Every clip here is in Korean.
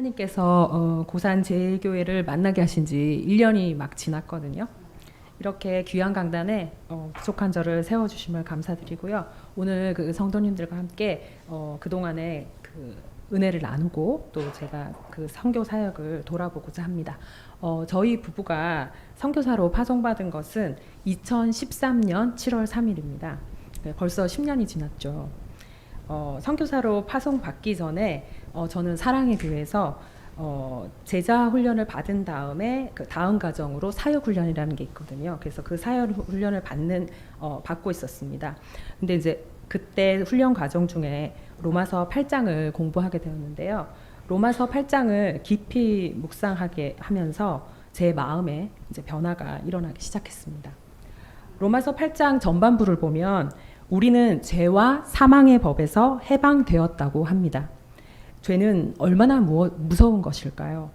하나님께서 고산 제일교회를 만나게 하신 지 1년이 막 지났거든요. 이렇게 귀한 강단에 부족한 저를 세워주심을 감사드리고요. 오늘 그 성도님들과 함께 그동안의 그 은혜를 나누고 또 제가 그 선교 사역을 돌아보고자 합니다. 저희 부부가 선교사로 파송받은 것은 2013년 7월 3일입니다. 벌써 10년이 지났죠. 선교사로 파송받기 전에 저는 사랑의 교회에서 제자 훈련을 받은 다음에 그 다음 과정으로 사역 훈련이라는 게 있거든요. 그래서 그 사역 훈련을 받고 있었습니다. 근데 이제 그때 훈련 과정 중에 로마서 8장을 공부하게 되었는데요. 로마서 8장을 깊이 묵상하게 하면서 제 마음에 이제 변화가 일어나기 시작했습니다. 로마서 8장 전반부를 보면 우리는 죄와 사망의 법에서 해방되었다고 합니다. 죄는 얼마나 무서운 것일까요?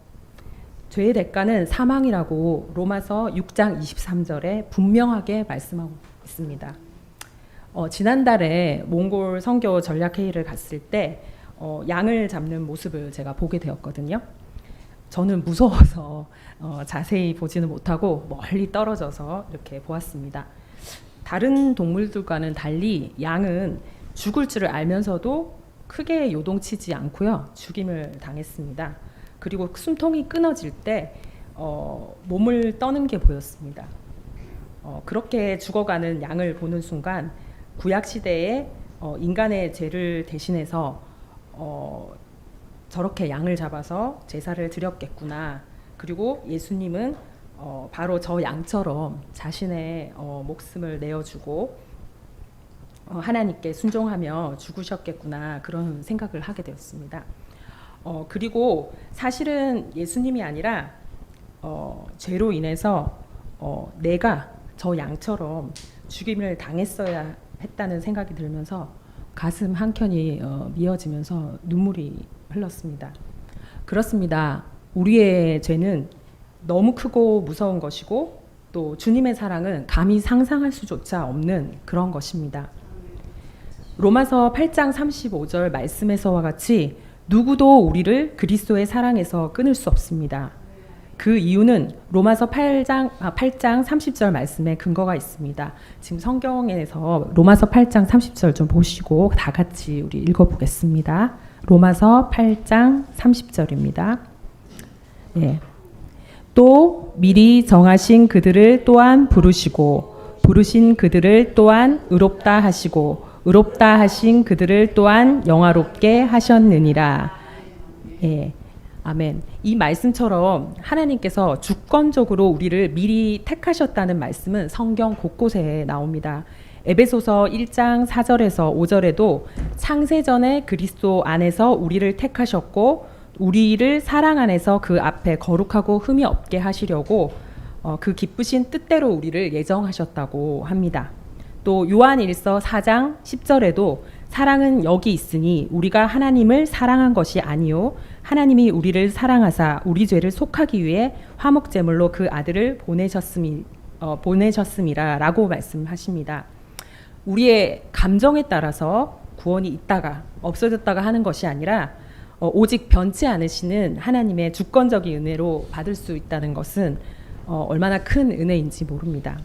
죄의 대가는 사망이라고 로마서 6장 23절에 분명하게 말씀하고 있습니다. 지난달에 몽골 선교 전략회의를 갔을 때 양을 잡는 모습을 제가 보게 되었거든요. 저는 무서워서 자세히 보지는 못하고 멀리 떨어져서 이렇게 보았습니다. 다른 동물들과는 달리 양은 죽을 줄을 알면서도 크게 요동치지 않고요. 죽임을 당했습니다. 그리고 숨통이 끊어질 때 몸을 떠는 게 보였습니다. 그렇게 죽어가는 양을 보는 순간 구약 시대에 인간의 죄를 대신해서 저렇게 양을 잡아서 제사를 드렸겠구나. 그리고 예수님은 바로 저 양처럼 자신의 목숨을 내어주고 하나님께 순종하며 죽으셨겠구나, 그런 생각을 하게 되었습니다. 그리고 사실은 예수님이 아니라 죄로 인해서 내가 저 양처럼 죽임을 당했어야 했다는 생각이 들면서 가슴 한켠이 미어지면서 눈물이 흘렀습니다. 그렇습니다. 우리의 죄는 너무 크고 무서운 것이고 또 주님의 사랑은 감히 상상할 수조차 없는 그런 것입니다. 로마서 8장 35절 말씀에서와 같이 누구도 우리를 그리스도의 사랑에서 끊을 수 없습니다. 그 이유는 로마서 8장 30절 말씀에 근거가 있습니다. 지금 성경에서 로마서 8장 30절 좀 보시고 다 같이 우리 읽어보겠습니다. 로마서 8장 30절입니다. 예. 또 미리 정하신 그들을 또한 부르시고 부르신 그들을 또한 의롭다 하시고 의롭다 하신 그들을 또한 영화롭게 하셨느니라. 예. 아멘. 이 말씀처럼 하나님께서 주권적으로 우리를 미리 택하셨다는 말씀은 성경 곳곳에 나옵니다. 에베소서 1장 4절에서 5절에도 창세전에 그리스도 안에서 우리를 택하셨고 우리를 사랑 안에서 그 앞에 거룩하고 흠이 없게 하시려고 그 기쁘신 뜻대로 우리를 예정하셨다고 합니다. 또 요한일서 4장 10절에도 사랑은 여기 있으니 우리가 하나님을 사랑한 것이 아니요 하나님이 우리를 사랑하사 우리 죄를 속하기 위해 화목제물로 그 아들을 보내셨음이라 라고 말씀하십니다. 우리의 감정에 따라서 구원이 있다가 없어졌다가 하는 것이 아니라 오직 변치 않으시는 하나님의 주권적인 은혜로 받을 수 있다는 것은 얼마나 큰 은혜인지 모릅니다.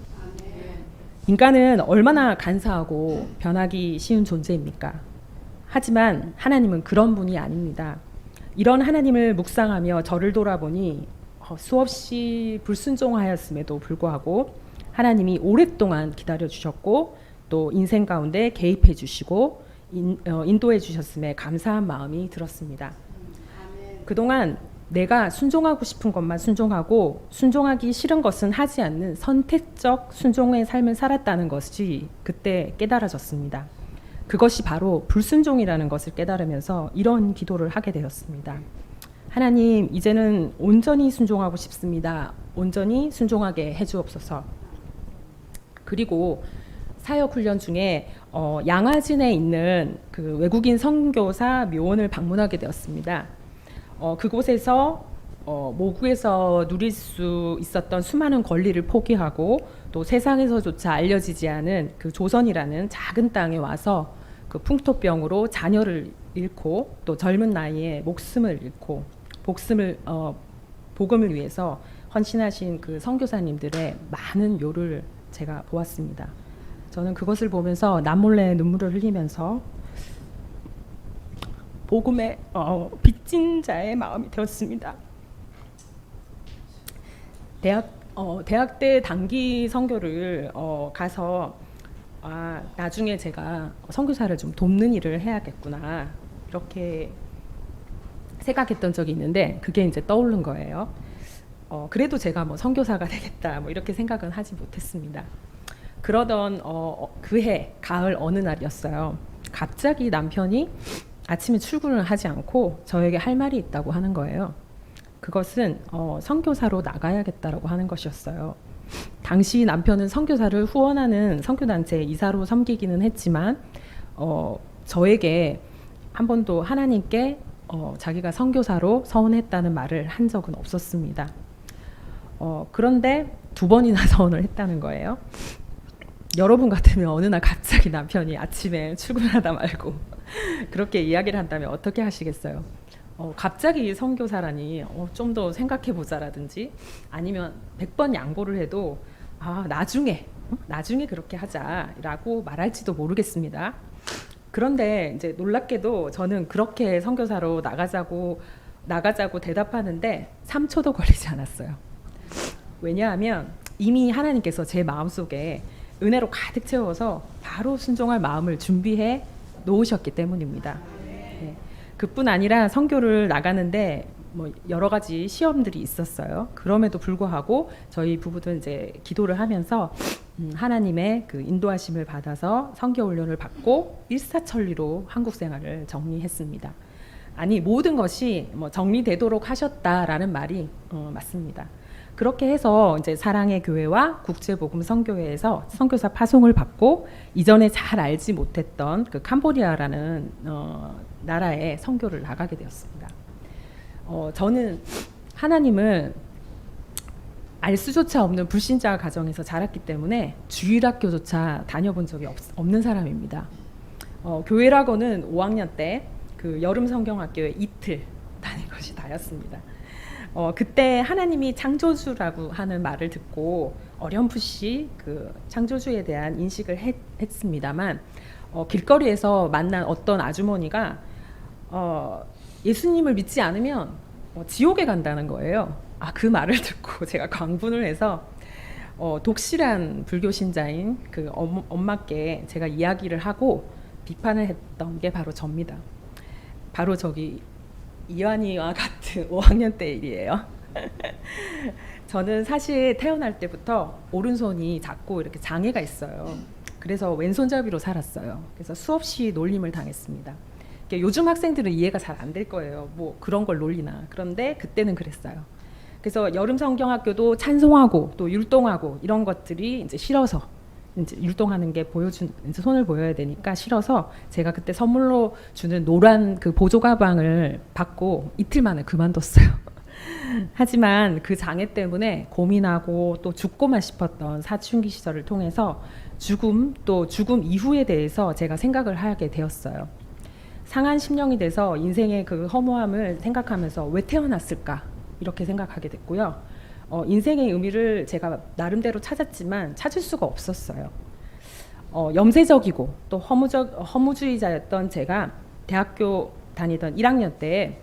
인간은 얼마나 간사하고 변하기 쉬운 존재입니까? 하지만 하나님은 그런 분이 아닙니다. 이런 하나님을 묵상하며 저를 돌아보니 수없이 불순종하였음에도 불구하고 하나님이 오랫동안 기다려주셨고 또 인생 가운데 개입해 주시고 인도해 주셨음에 감사한 마음이 들었습니다. 그동안 내가 순종하고 싶은 것만 순종하고 순종하기 싫은 것은 하지 않는 선택적 순종의 삶을 살았다는 것이 그때 깨달아졌습니다. 그것이 바로 불순종이라는 것을 깨달으면서 이런 기도를 하게 되었습니다. 하나님, 이제는 온전히 순종하고 싶습니다. 온전히 순종하게 해주옵소서. 그리고 사역 훈련 중에 양화진에 있는 그 외국인 선교사 묘원을 방문하게 되었습니다. 그곳에서 모국에서 누릴 수 있었던 수많은 권리를 포기하고 또 세상에서조차 알려지지 않은 그 조선이라는 작은 땅에 와서 그 풍토병으로 자녀를 잃고 또 젊은 나이에 목숨을 잃고 복음을 위해서 헌신하신 그 선교사님들의 많은 요를 제가 보았습니다. 저는 그것을 보면서 남몰래 눈물을 흘리면서 복음의 빚진 자의 마음이 되었습니다. 대학 때 단기 선교를 가서 나중에 제가 선교사를 좀 돕는 일을 해야겠구나 이렇게 생각했던 적이 있는데 그게 이제 떠오른 거예요. 그래도 제가 뭐 선교사가 되겠다 뭐 이렇게 생각은 하지 못했습니다. 그러던 그해 가을 어느 날이었어요. 갑자기 남편이 아침에 출근을 하지 않고 저에게 할 말이 있다고 하는 거예요. 그것은 선교사로 나가야겠다라고 하는 것이었어요. 당시 남편은 선교사를 후원하는 선교단체 이사로 섬기기는 했지만 저에게 한 번도 하나님께 자기가 선교사로 서원했다는 말을 한 적은 없었습니다. 그런데 2번이나 서원을 했다는 거예요. 여러분 같으면 어느 날 갑자기 남편이 아침에 출근하다 말고 그렇게 이야기를 한다면 어떻게 하시겠어요? 갑자기 선교사라니 좀 더 생각해보자라든지 아니면 100번 양보를 해도 나중에 그렇게 하자라고 말할지도 모르겠습니다. 그런데 이제 놀랍게도 저는 그렇게 선교사로 나가자고 대답하는데 3초도 걸리지 않았어요. 왜냐하면 이미 하나님께서 제 마음속에 은혜로 가득 채워서 바로 순종할 마음을 준비해 놓으셨기 때문입니다. 네. 그뿐 아니라 선교를 나가는데 뭐 여러 가지 시험들이 있었어요. 그럼에도 불구하고 저희 부부도 이제 기도를 하면서 하나님의 그 인도하심을 받아서 선교 훈련을 받고 일사천리로 한국 생활을 정리했습니다. 아니 모든 것이 뭐 정리되도록 하셨다라는 말이 맞습니다. 그렇게 해서 이제 사랑의 교회와 국제복음 선교회에서 선교사 파송을 받고 이전에 잘 알지 못했던 그 캄보디아라는 나라에 선교를 나가게 되었습니다. 저는 하나님을 알 수조차 없는 불신자 가정에서 자랐기 때문에 주일학교조차 다녀본 적이 없는 사람입니다. 교회라고는 5학년 때 그 여름 성경학교에 이틀 다닌 것이 다였습니다. 그때 하나님이 창조주라고 하는 말을 듣고 어렴풋이 그 창조주에 대한 인식을 했습니다만 길거리에서 만난 어떤 아주머니가 예수님을 믿지 않으면 지옥에 간다는 거예요. 그 말을 듣고 제가 광분을 해서 독실한 불교 신자인 그 엄마께 제가 이야기를 하고 비판을 했던 게 바로 접니다. 바로 저기 이완이와 같은 5학년 때 일이에요. 저는 사실 태어날 때부터 오른손이 작고 이렇게 장애가 있어요. 그래서 왼손잡이로 살았어요. 그래서 수없이 놀림을 당했습니다. 요즘 학생들은 이해가 잘 안 될 거예요. 뭐 그런 걸 놀리나. 그런데 그때는 그랬어요. 그래서 여름 성경학교도 찬송하고 또 율동하고 이런 것들이 이제 싫어서 이제 율동하는 게 이제 손을 보여야 되니까 싫어서 제가 그때 선물로 주는 노란 그 보조 가방을 받고 이틀 만에 그만뒀어요. 하지만 그 장애 때문에 고민하고 또 죽고만 싶었던 사춘기 시절을 통해서 죽음 또 죽음 이후에 대해서 제가 생각을 하게 되었어요. 상한 심령이 돼서 인생의 그 허무함을 생각하면서 왜 태어났을까 이렇게 생각하게 됐고요. 인생의 의미를 제가 나름대로 찾았지만 찾을 수가 없었어요. 염세적이고 또 허무주의자였던 제가 대학교 다니던 1학년 때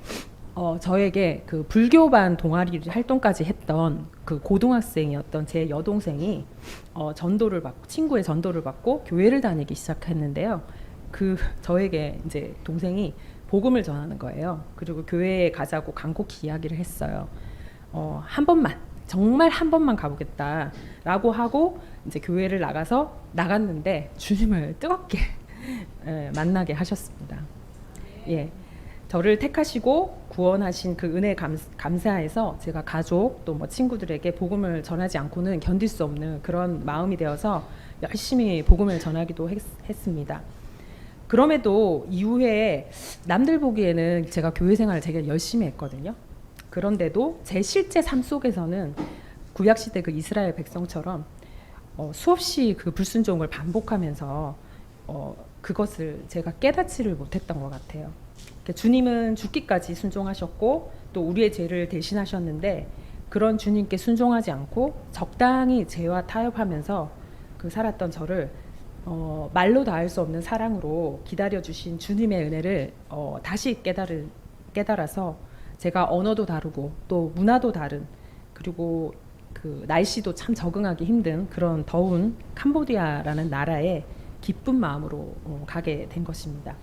저에게 그 불교반 동아리 활동까지 했던 그 고등학생이었던 제 여동생이 친구의 전도를 받고 교회를 다니기 시작했는데요. 저에게 이제 동생이 복음을 전하는 거예요. 그리고 교회에 가자고 간곡히 이야기를 했어요. 한 번만, 정말 한 번만 가보겠다라고 하고 이제 교회를 나갔는데 주님을 뜨겁게 만나게 하셨습니다. 예, 저를 택하시고 구원하신 그 은혜 감사해서 제가 가족 또 뭐 친구들에게 복음을 전하지 않고는 견딜 수 없는 그런 마음이 되어서 열심히 복음을 전하기도 했습니다. 그럼에도 이후에 남들 보기에는 제가 교회 생활을 되게 열심히 했거든요. 그런데도 제 실제 삶 속에서는 구약시대 그 이스라엘 백성처럼 수없이 그 불순종을 반복하면서 그것을 제가 깨닫지를 못했던 것 같아요. 그러니까 주님은 죽기까지 순종하셨고 또 우리의 죄를 대신하셨는데 그런 주님께 순종하지 않고 적당히 죄와 타협하면서 그 살았던 저를 말로 다 할 수 없는 사랑으로 기다려주신 주님의 은혜를 다시 깨달아서 제가 언어도 다르고 또 문화도 다른 그리고 그 날씨도 참 적응하기 힘든 그런 더운 캄보디아라는 나라에 기쁜 마음으로 가게 된 것입니다.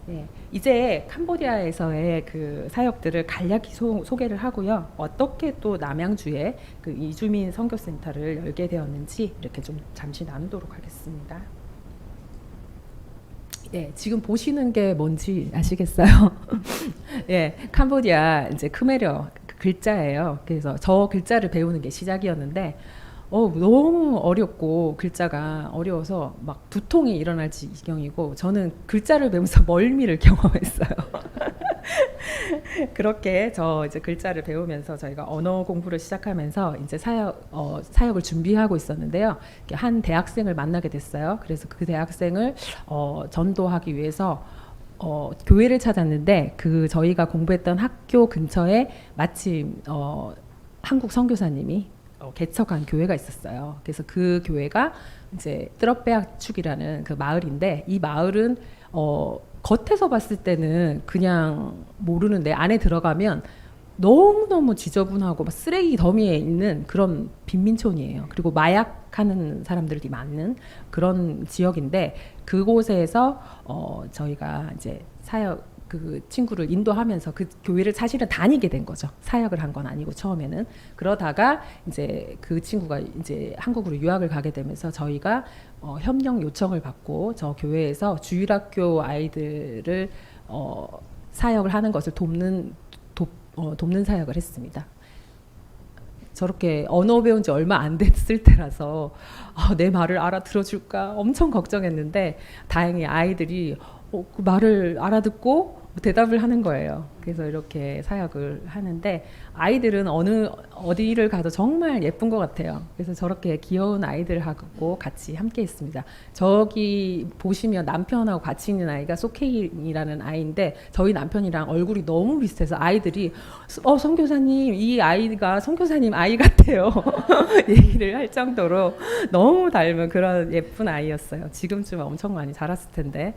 네, 이제 캄보디아에서의 그 사역들을 간략히 소개를 하고요. 어떻게 또 남양주에 그 이주민 선교센터를 열게 되었는지 이렇게 좀 잠시 나누도록 하겠습니다. 예, 지금 보시는 게 뭔지 아시겠어요? 예, 캄보디아 이제 크메르 글자예요. 그래서 저 글자를 배우는 게 시작이었는데 너무 어렵고 글자가 어려워서 막 두통이 일어날 지경이고 저는 글자를 배우면서 멀미를 경험했어요. 그렇게 저 이제 글자를 배우면서 저희가 언어 공부를 시작하면서 이제 사역을 준비하고 있었는데요. 한 대학생을 만나게 됐어요. 그래서 그 대학생을 전도하기 위해서 교회를 찾았는데 그 저희가 공부했던 학교 근처에 마침 한국 선교사님이 개척한 교회가 있었어요. 그래서 그 교회가 이제 뜨럽배악축이라는 그 마을인데 이 마을은 겉에서 봤을 때는 그냥 모르는데 안에 들어가면 너무너무 지저분하고 막 쓰레기 더미에 있는 그런 빈민촌이에요. 그리고 마약하는 사람들이 많은 그런 지역인데 그곳에서 저희가 이제 그 친구를 인도하면서 그 교회를 사실은 다니게 된 거죠. 사역을 한 건 아니고 처음에는. 그러다가 이제 그 친구가 이제 한국으로 유학을 가게 되면서 저희가 협력 요청을 받고 저 교회에서 주일학교 아이들을 사역을 하는 것을 돕는 사역을 했습니다. 저렇게 언어 배운 지 얼마 안 됐을 때라서 내 말을 알아들어줄까 엄청 걱정했는데 다행히 아이들이 그 말을 알아듣고 대답을 하는 거예요. 그래서 이렇게 사역을 하는데 아이들은 어디를 가도 정말 예쁜 것 같아요. 그래서 저렇게 귀여운 아이들하고 같이 함께 있습니다. 저기 보시면 남편하고 같이 있는 아이가 소케인이라는 아이인데 저희 남편이랑 얼굴이 너무 비슷해서 아이들이 선교사님 이 아이가 선교사님 아이 같아요. 얘기를 할 정도로 너무 닮은 그런 예쁜 아이였어요. 지금쯤 엄청 많이 자랐을 텐데.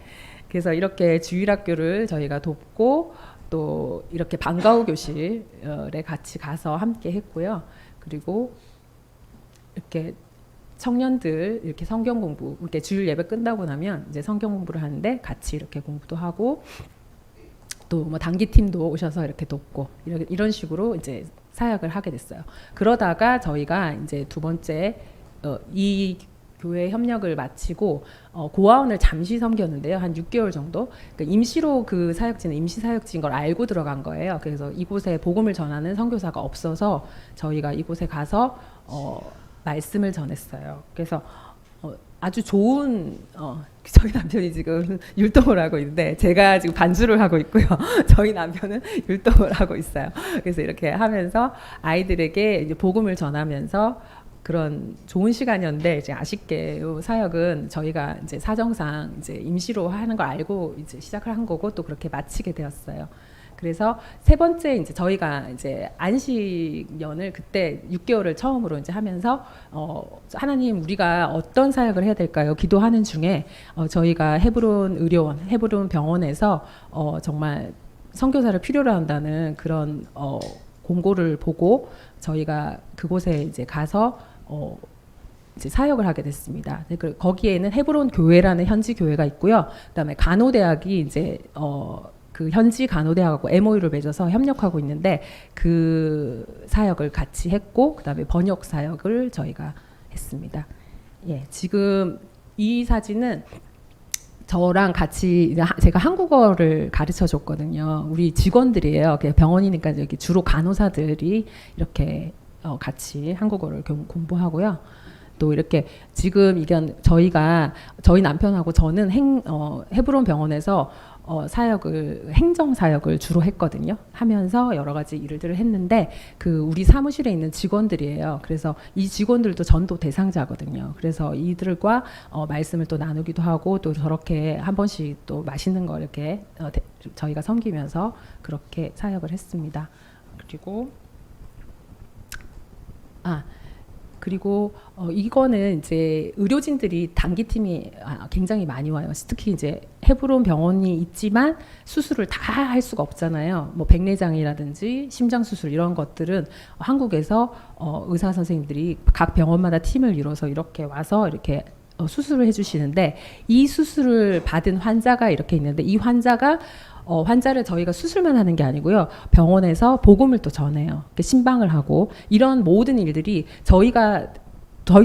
그래서 이렇게 주일학교를 저희가 돕고 또 이렇게 방과후 교실에 같이 가서 함께 했고요. 그리고 이렇게 청년들 이렇게 성경 공부 이렇게 주일 예배 끝나고 나면 이제 성경 공부를 하는데 같이 이렇게 공부도 하고 또 뭐 단기팀도 오셔서 이렇게 돕고 이런 식으로 이제 사역을 하게 됐어요. 그러다가 저희가 이제 두 번째 이 교회 협력을 마치고 고아원을 잠시 섬겼는데요. 한 6개월 정도. 그러니까 임시로 그 사역지는 임시 사역지인 걸 알고 들어간 거예요. 그래서 이곳에 복음을 전하는 선교사가 없어서 저희가 이곳에 가서 말씀을 전했어요. 그래서 아주 좋은 저희 남편이 지금 율동을 하고 있는데 제가 지금 반주를 하고 있고요. 저희 남편은 율동을 하고 있어요. 그래서 이렇게 하면서 아이들에게 이제 복음을 전하면서 그런 좋은 시간이었는데 이제 아쉽게 이 사역은 저희가 이제 사정상 이제 임시로 하는 걸 알고 이제 시작을 한 거고 또 그렇게 마치게 되었어요. 그래서 세 번째 이제 저희가 이제 안식년을 그때 6개월을 처음으로 이제 하면서 하나님 우리가 어떤 사역을 해야 될까요? 기도하는 중에 저희가 헤브론 의료원, 헤브론 병원에서 정말 선교사를 필요로 한다는 그런 공고를 보고 저희가 그곳에 이제 가서 이제 사역을 하게 됐습니다. 거기에는 헤브론 교회라는 현지 교회가 있고요. 그다음에 간호대학이 이제 그 현지 간호대학하고 MOU를 맺어서 협력하고 있는데 그 사역을 같이 했고 그다음에 번역 사역을 저희가 했습니다. 예, 지금 이 사진은 저랑 같이 제가 한국어를 가르쳐 줬거든요. 우리 직원들이에요. 병원이니까 여기 주로 간호사들이 이렇게 같이 한국어를 공부하고요. 또 이렇게 지금 이게 저희 남편하고 저는 헤브론 병원에서 행정 사역을 주로 했거든요. 하면서 여러 가지 일들을 했는데 우리 사무실에 있는 직원들이에요. 그래서 이 직원들도 전도 대상자거든요. 그래서 이들과 말씀을 또 나누기도 하고 또 저렇게 한 번씩 또 맛있는 거 이렇게 저희가 섬기면서 그렇게 사역을 했습니다. 그리고 이거는 이제 의료진들이 단기팀이 굉장히 많이 와요. 특히 이제 헤브론 병원이 있지만 수술을 다 할 수가 없잖아요. 뭐 백내장이라든지 심장 수술 이런 것들은 한국에서 의사 선생님들이 각 병원마다 팀을 이뤄서 이렇게 와서 이렇게 수술을 해주시는데, 이 수술을 받은 환자가 이렇게 있는데, 이 환자를 저희가 수술만 하는 게 아니고요, 병원에서 복음을 또 전해요. 신방을 하고, 이런 모든 일들이 저희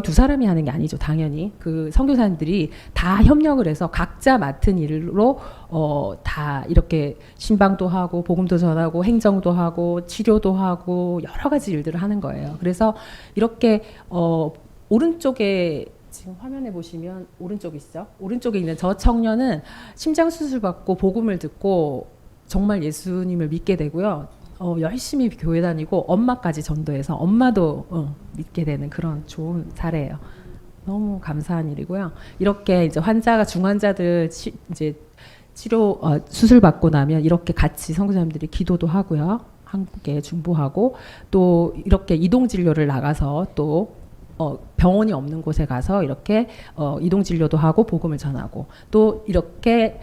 두 사람이 하는 게 아니죠. 당연히 그 선교사님들이 다 협력을 해서 각자 맡은 일로 다 이렇게 신방도 하고 복음도 전하고 행정도 하고 치료도 하고 여러 가지 일들을 하는 거예요. 그래서 이렇게 오른쪽에 지금 화면에 보시면 오른쪽에 있죠. 오른쪽에 있는 저 청년은 심장 수술 받고 복음을 듣고 정말 예수님을 믿게 되고요. 열심히 교회 다니고 엄마까지 전도해서 엄마도 믿게 되는 그런 좋은 사례예요. 너무 감사한 일이고요. 이렇게 이제 중환자들 이제 수술 받고 나면 이렇게 같이 선교사님들이 기도도 하고요. 한국에 중보하고, 또 이렇게 이동 진료를 나가서 또 병원이 없는 곳에 가서 이렇게 이동 진료도 하고 복음을 전하고, 또 이렇게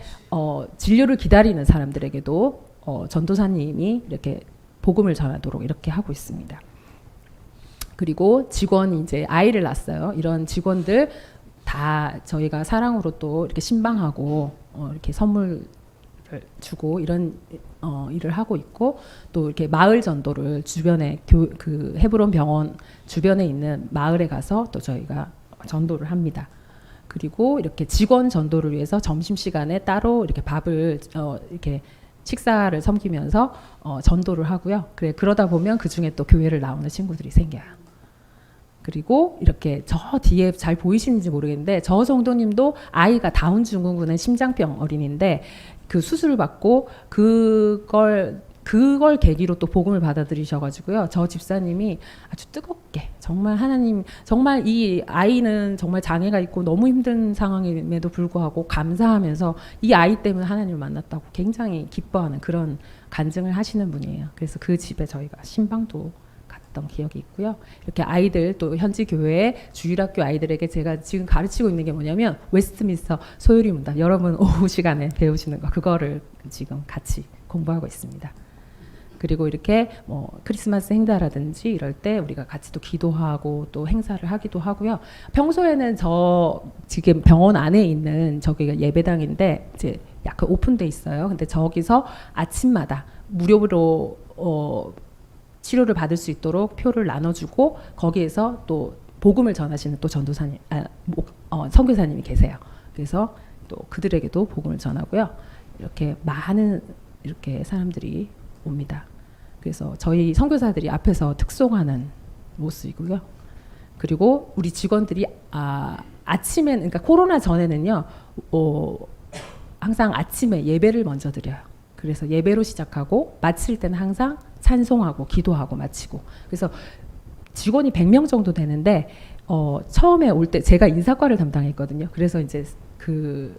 진료를 기다리는 사람들에게도 전도사님이 이렇게 복음을 전하도록 이렇게 하고 있습니다. 그리고 직원이 이제 아이를 낳았어요. 이런 직원들 다 저희가 사랑으로 또 이렇게 신방하고 이렇게 선물을 주고 이런 일을 하고 있고, 또 이렇게 마을 전도를 주변에 그 헤브론 병원 주변에 있는 마을에 가서 또 저희가 전도를 합니다. 그리고 이렇게 직원 전도를 위해서 점심 시간에 따로 이렇게 밥을 이렇게 식사를 섬기면서 전도를 하고요. 그러다 보면 그 중에 또 교회를 나오는 친구들이 생겨요. 그리고 이렇게 저 뒤에 잘 보이시는지 모르겠는데, 저 정도님도 아이가 다운 증후군의 심장병 어린인데 그 수술을 받고 그걸 계기로 또 복음을 받아들이셔가지고요. 저 집사님이 아주 뜨겁게 정말 하나님, 정말 이 아이는 정말 장애가 있고 너무 힘든 상황임에도 불구하고 감사하면서 이 아이 때문에 하나님을 만났다고 굉장히 기뻐하는 그런 간증을 하시는 분이에요. 그래서 그 집에 저희가 신방도 갔던 기억이 있고요. 이렇게 아이들, 또 현지 교회의 주일학교 아이들에게 제가 지금 가르치고 있는 게 뭐냐면 웨스트민스터 소요리 문답, 여러분 오후 시간에 배우시는 거, 그거를 지금 같이 공부하고 있습니다. 그리고 이렇게 뭐 크리스마스 행사라든지 이럴 때 우리가 같이 또 기도하고 또 행사를 하기도 하고요. 평소에는 저 지금 병원 안에 있는 저기가 예배당인데 이제 약간 오픈돼 있어요. 근데 저기서 아침마다 무료로 치료를 받을 수 있도록 표를 나눠주고, 거기에서 또 복음을 전하시는 또 전도사님, 선교사님이 계세요. 그래서 또 그들에게도 복음을 전하고요. 이렇게 많은 이렇게 사람들이 옵니다. 그래서 저희 선교사들이 앞에서 특송하는 모습이고요. 그리고 우리 직원들이 아침에, 그러니까 코로나 전에는요, 항상 아침에 예배를 먼저 드려요. 그래서 예배로 시작하고 마칠 때는 항상 찬송하고 기도하고 마치고. 그래서 직원이 100명 정도 되는데 처음에 올 때 제가 인사과를 담당했거든요. 그래서 이제 그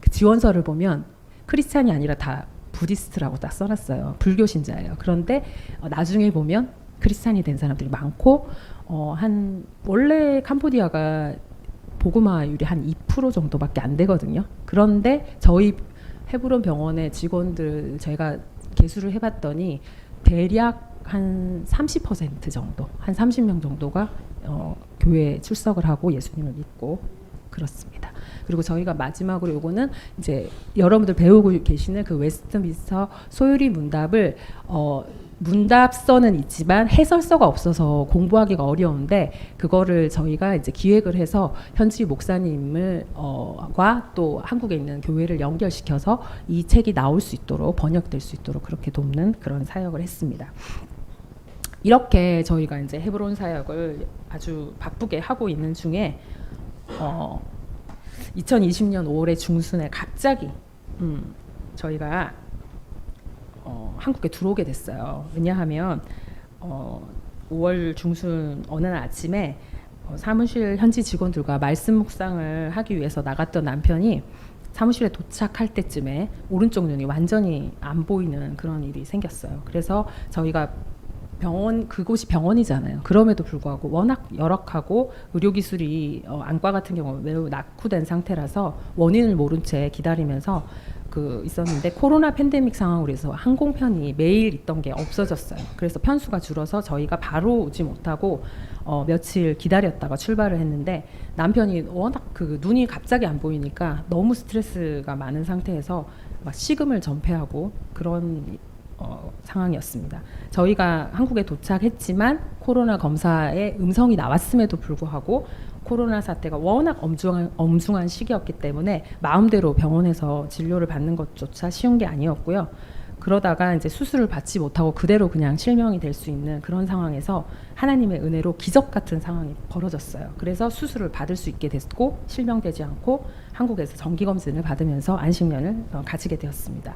지원서를 보면 크리스찬이 아니라 다 부디스트라고 딱 써놨어요. 불교 신자예요. 그런데 나중에 보면 크리스찬이 된 사람들이 많고, 원래 캄보디아가 복음화율이 한 2% 정도밖에 안 되거든요. 그런데 저희 헤브론 병원의 직원들 제가 계수를 해봤더니 대략 한 30% 정도, 한 30명 정도가 교회에 출석을 하고 예수님을 믿고 그렇습니다. 그리고 저희가 마지막으로 요거는 이제 여러분들 배우고 계시는 그 웨스트민스터 소요리 문답을 문답서는 있지만 해설서가 없어서 공부하기가 어려운데, 그거를 저희가 이제 기획을 해서 현지 목사님을 또 한국에 있는 교회를 연결시켜서 이 책이 나올 수 있도록, 번역될 수 있도록 그렇게 돕는 그런 사역을 했습니다. 이렇게 저희가 이제 헤브론 사역을 아주 바쁘게 하고 있는 중에 2020년 5월의 중순에 갑자기 저희가 한국에 들어오게 됐어요. 왜냐하면 5월 중순 어느 날 아침에 사무실 현지 직원들과 말씀 묵상을 하기 위해서 나갔던 남편이 사무실에 도착할 때쯤에 오른쪽 눈이 완전히 안 보이는 그런 일이 생겼어요. 그래서 저희가 그곳이 병원이잖아요. 그럼에도 불구하고 워낙 열악하고 의료기술이 안과 같은 경우 매우 낙후된 상태라서 원인을 모른 채 기다리면서 있었는데 코로나 팬데믹 상황으로 해서 항공편이 매일 있던 게 없어졌어요. 그래서 편수가 줄어서 저희가 바로 오지 못하고 며칠 기다렸다가 출발을 했는데 남편이 워낙 눈이 갑자기 안 보이니까 너무 스트레스가 많은 상태에서 막 식음을 전폐하고 그런 상황이었습니다. 저희가 한국에 도착했지만 코로나 검사에 음성이 나왔음에도 불구하고 코로나 사태가 워낙 엄중한 시기였기 때문에 마음대로 병원에서 진료를 받는 것조차 쉬운 게 아니었고요. 그러다가 이제 수술을 받지 못하고 그대로 그냥 실명이 될 수 있는 그런 상황에서 하나님의 은혜로 기적 같은 상황이 벌어졌어요. 그래서 수술을 받을 수 있게 됐고 실명되지 않고 한국에서 정기검진을 받으면서 안식년을 가지게 되었습니다.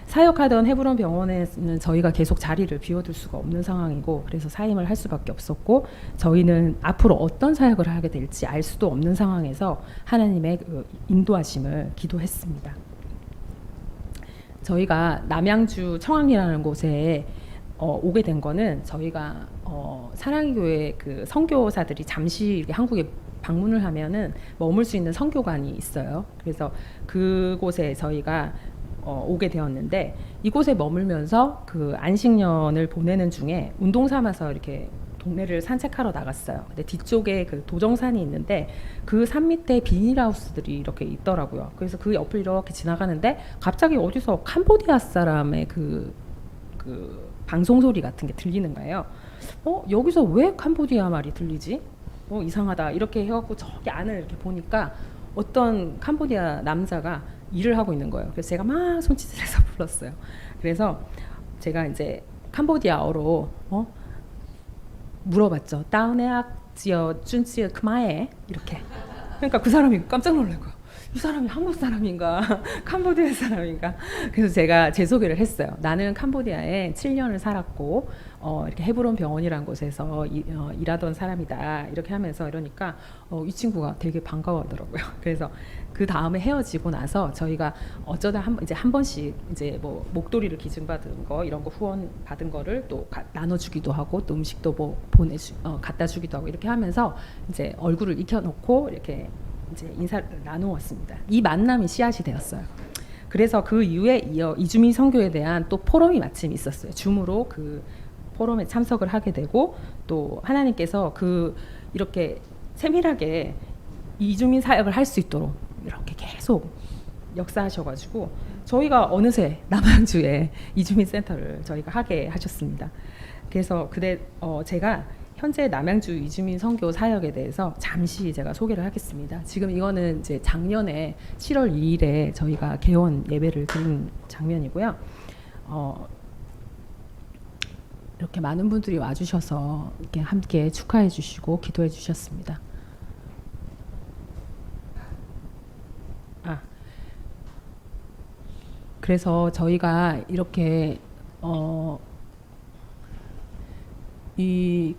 사역하던 헤브론 병원에는 저희가 계속 자리를 비워둘 수가 없는 상황이고 그래서 사임을 할 수밖에 없었고 저희는 앞으로 어떤 사역을 하게 될지 알 수도 없는 상황에서 하나님의 인도하심을 기도했습니다. 저희가 남양주 청왕리라는 곳에 오게 된 거는 저희가 사랑의 교회 선교사들이 잠시 이렇게 한국에 방문을 하면은 머물 수 있는 선교관이 있어요. 그래서 그곳에 저희가 오게 되었는데 이곳에 머물면서 안식년을 보내는 중에 운동 삼아서 이렇게 동네를 산책하러 나갔어요. 근데 뒤쪽에 도정산이 있는데 그 산 밑에 비닐하우스들이 이렇게 있더라고요. 그래서 그 옆을 이렇게 지나가는데 갑자기 어디서 캄보디아 사람의 방송 소리 같은 게 들리는 거예요. 여기서 왜 캄보디아 말이 들리지? 이상하다. 이렇게 해갖고 저기 안을 이렇게 보니까 어떤 캄보디아 남자가 일을 하고 있는 거예요. 그래서 제가 막 손짓을 해서 불렀어요. 그래서 제가 이제 캄보디아어로 물어봤죠. 따은에악 지어 쭌지어 크마에 이렇게. 그러니까 그 사람이 깜짝 놀란 거예요. 이 사람이 한국 사람인가 캄보디아 사람인가. 그래서 제가 제 소개를 했어요. 나는 캄보디아에 7년을 살았고 이렇게 헤브론 병원이라는 곳에서 일하던 사람이다. 이렇게 하면서 이러니까 이 친구가 되게 반가워하더라고요. 그래서 그 다음에 헤어지고 나서 저희가 어쩌다 이제 한 번씩 이제 뭐 목도리를 기증받은 거 이런 거 후원 받은 거를 또 나눠주기도 하고 또 음식도 뭐 갖다 주기도 하고 이렇게 하면서 이제 얼굴을 익혀놓고 이렇게 이제 인사를 나누었습니다. 이 만남이 씨앗이 되었어요. 그래서 그 이후에 이어 이주민 선교에 대한 또 포럼이 마침 있었어요. 줌으로 그 포럼에 참석을 하게 되고 또 하나님께서 이렇게 세밀하게 이주민 사역을 할 수 있도록 이렇게 계속 역사하셔가지고 저희가 어느새 남양주에 이주민 센터를 저희가 하게 하셨습니다. 그래서 제가 현재 남양주 이주민 선교 사역에 대해서 잠시 제가 소개를 하겠습니다. 지금 이거는 이제 작년에 7월 2일에 저희가 개원 예배를 드린 장면이고요. 이렇게 많은 분들이 와주셔서 이렇게 함께 축하해 주시고 기도해 주셨습니다. 그래서 저희가 이렇게 이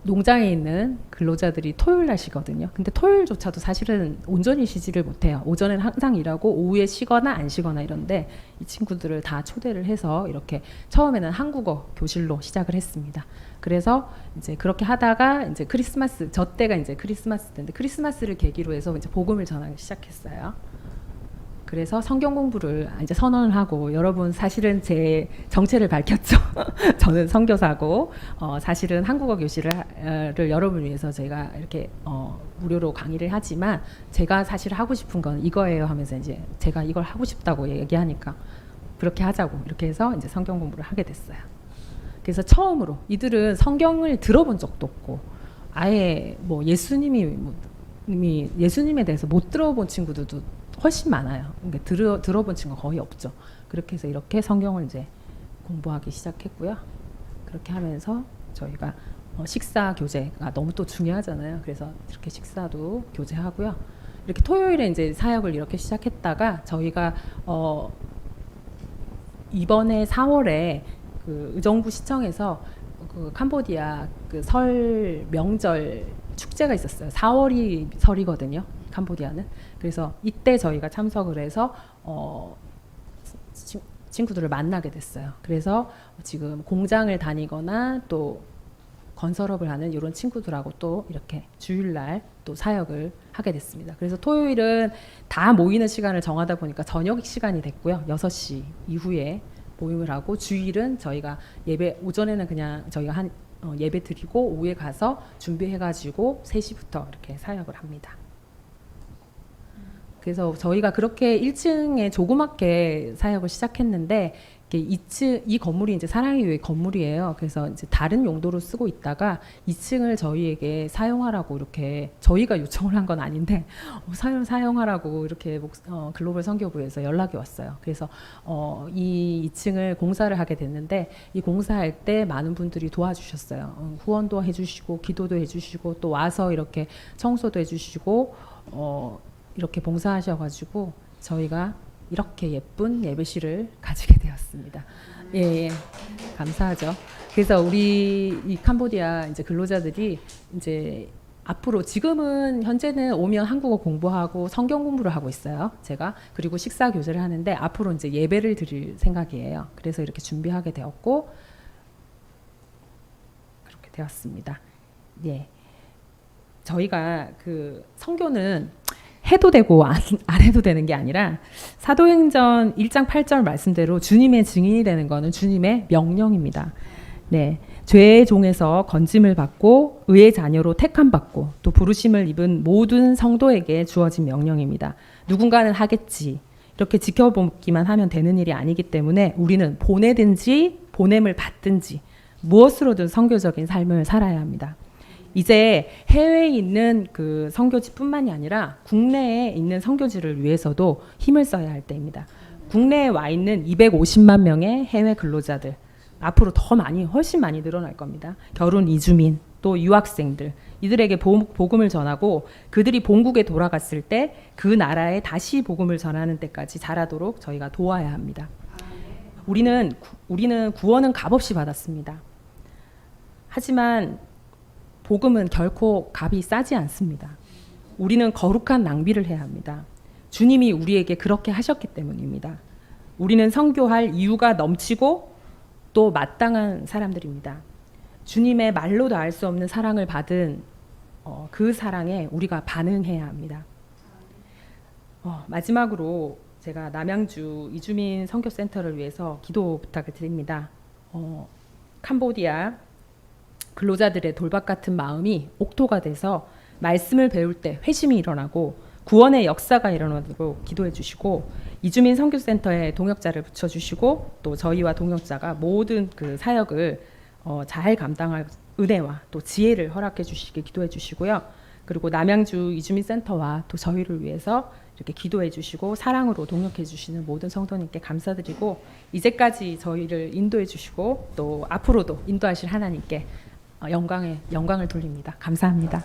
농장에 있는 근로자들이 토요일 날 쉬거든요. 근데 토요일조차도 사실은 온전히 쉬지를 못해요. 오전에는 항상 일하고 오후에 쉬거나 안 쉬거나 이런데 이 친구들을 다 초대를 해서 이렇게 처음에는 한국어 교실로 시작을 했습니다. 그래서 이제 그렇게 하다가 이제 저 때가 이제 크리스마스 때인데 크리스마스를 계기로 해서 이제 복음을 전하기 시작했어요. 그래서 성경 공부를 이제 선언을 하고 여러분 사실은 제 정체를 밝혔죠. 저는 선교사고 사실은 한국어 교실을 여러분을 위해서 제가 이렇게 무료로 강의를 하지만 제가 사실 하고 싶은 건 이거예요 하면서 이제 제가 이걸 하고 싶다고 얘기하니까 그렇게 하자고 이렇게 해서 이제 성경 공부를 하게 됐어요. 그래서 처음으로 이들은 성경을 들어본 적도 없고 아예 뭐 예수님에 대해서 못 들어본 친구들도 훨씬 많아요. 그러니까 들어본 친구가 거의 없죠. 그렇게 해서 이렇게 성경을 이제 공부하기 시작했고요. 그렇게 하면서 저희가 식사 교제가 너무 또 중요하잖아요. 그래서 이렇게 식사도 교제하고요. 이렇게 토요일에 이제 사역을 이렇게 시작했다가 저희가 이번에 4월에 그 의정부 시청에서 그 캄보디아 그 설 명절 축제가 있었어요. 4월이 설이거든요. 캄보디아는. 그래서 이때 저희가 참석을 해서 친구들을 만나게 됐어요. 그래서 지금 공장을 다니거나 또 건설업을 하는 이런 친구들하고 또 이렇게 주일날 또 사역을 하게 됐습니다. 그래서 토요일은 다 모이는 시간을 정하다 보니까 저녁 시간이 됐고요. 6시 이후에 모임을 하고, 주일은 저희가 예배, 오전에는 그냥 저희가 예배 드리고 오후에 가서 준비해가지고 3시부터 이렇게 사역을 합니다. 그래서 저희가 그렇게 1층에 조그맣게 사역을 시작했는데, 2층, 이 건물이 이제 사랑의 교회 건물이에요. 그래서 이제 다른 용도로 쓰고 있다가 2층을 저희에게 사용하라고 이렇게 저희가 요청을 한 건 아닌데 사용하라고 이렇게 글로벌 선교부에서 연락이 왔어요. 그래서 이 2층을 공사를 하게 됐는데, 이 공사할 때 많은 분들이 도와주셨어요. 후원도 해주시고 기도도 해주시고 또 와서 이렇게 청소도 해주시고 이렇게 봉사하셔가지고 저희가 이렇게 예쁜 예배실을 가지게 되었습니다. 예, 감사하죠. 그래서 우리 이 캄보디아 이제 근로자들이 이제 앞으로 지금은 현재는 오면 한국어 공부하고 성경 공부를 하고 있어요. 제가. 그리고 식사 교제를 하는데 앞으로 이제 예배를 드릴 생각이에요. 그래서 이렇게 준비하게 되었고 그렇게 되었습니다. 예. 저희가 그 선교는 해도 되고 안 해도 되는 게 아니라 사도행전 1장 8절 말씀대로 주님의 증인이 되는 것은 주님의 명령입니다. 네, 죄의 종에서 건짐을 받고 의의 자녀로 택함 받고 또 부르심을 입은 모든 성도에게 주어진 명령입니다. 누군가는 하겠지, 이렇게 지켜보기만 하면 되는 일이 아니기 때문에 우리는 보내든지 보냄을 받든지 무엇으로든 선교적인 삶을 살아야 합니다. 이제 해외에 있는 그 선교지뿐만이 아니라 국내에 있는 선교지를 위해서도 힘을 써야 할 때입니다. 국내에 와 있는 250만 명의 해외 근로자들, 앞으로 더 많이, 훨씬 많이 늘어날 겁니다. 결혼 이주민, 또 유학생들, 이들에게 복음을 전하고 그들이 본국에 돌아갔을 때 그 나라에 다시 복음을 전하는 때까지 자라도록 저희가 도와야 합니다. 우리는 구원은 값없이 받았습니다. 하지만 복음은 결코 값이 싸지 않습니다. 우리는 거룩한 낭비를 해야 합니다. 주님이 우리에게 그렇게 하셨기 때문입니다. 우리는 선교할 이유가 넘치고 또 마땅한 사람들입니다. 주님의 말로도 알 수 없는 사랑을 받은 그 사랑에 우리가 반응해야 합니다. 마지막으로 제가 남양주 이주민 선교센터를 위해서 기도 부탁을 드립니다. 캄보디아 근로자들의 돌박 같은 마음이 옥토가 돼서 말씀을 배울 때 회심이 일어나고 구원의 역사가 일어나도록 기도해 주시고, 이주민 선교센터에 동역자를 붙여주시고 또 저희와 동역자가 모든 그 사역을 잘 감당할 은혜와 또 지혜를 허락해 주시길 기도해 주시고요. 그리고 남양주 이주민 센터와 또 저희를 위해서 이렇게 기도해 주시고 사랑으로 동역해 주시는 모든 성도님께 감사드리고, 이제까지 저희를 인도해 주시고 또 앞으로도 인도하실 하나님께 영광을 돌립니다. 감사합니다.